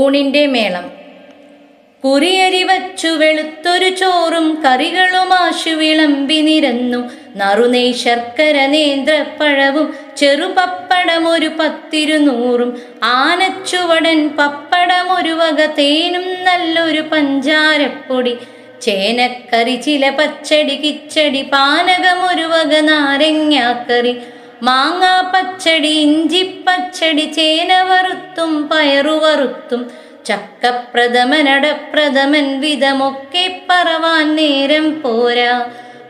ഊണിൻ്റെ മേളം. കുറിയരി വച്ചു വെളുത്തൊരു ചോറും കറികളുമാശു വിളമ്പി നിരന്നു. നറുനെയ് ശർക്കര നേന്ത്രപ്പഴവും ചെറുപപ്പടമൊരു 10-100. ആനച്ചുവടൻ പപ്പടമൊരു വക, തേനും നല്ലൊരു പഞ്ചാരപ്പൊടി. ചേനക്കറി, ചില പച്ചടി, കിച്ചടി, പാനകമൊരു വക, നാരങ്ങാക്കറി, മാങ്ങാ പച്ചടി, ഇഞ്ചിപ്പച്ചടി, ചേന വറുത്തും പയറു വറുത്തും, ചക്കപ്രഥമൻ, അടപ്രഥമൻ, വിധമൊക്കെ പറവാൻ നേരം പോരാ.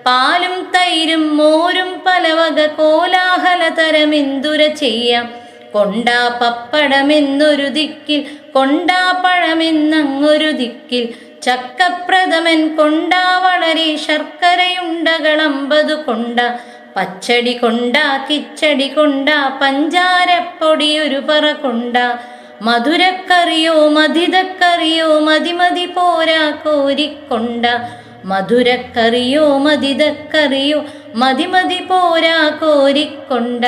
പാലും തൈരും മോരും പലവക, കോലാഹല തരമെന്തുര ചെയ്യാം. കൊണ്ടാ പപ്പടമെന്നൊരു ദിക്കിൽ, കൊണ്ടാ പഴമെന്നങ്ങൊരു ദിക്കിൽ, ചക്കപ്രഥമൻ കൊണ്ടാ വളരെ, ശർക്കരയുണ്ടകൾ 50 കൊണ്ടാ, പച്ചടി കൊണ്ടാ, കിച്ചടി കൊണ്ടാ, പഞ്ചാരപ്പൊടിയൊരു പറ കൊണ്ടാ. മധുരക്കറിയോ മധിതക്കറിയോ, മതി പോരാ കോരിക്കൊണ്ട. മധുരക്കറിയോ മധിതക്കറിയോ, മതി പോരാ കോരിക്കൊണ്ട.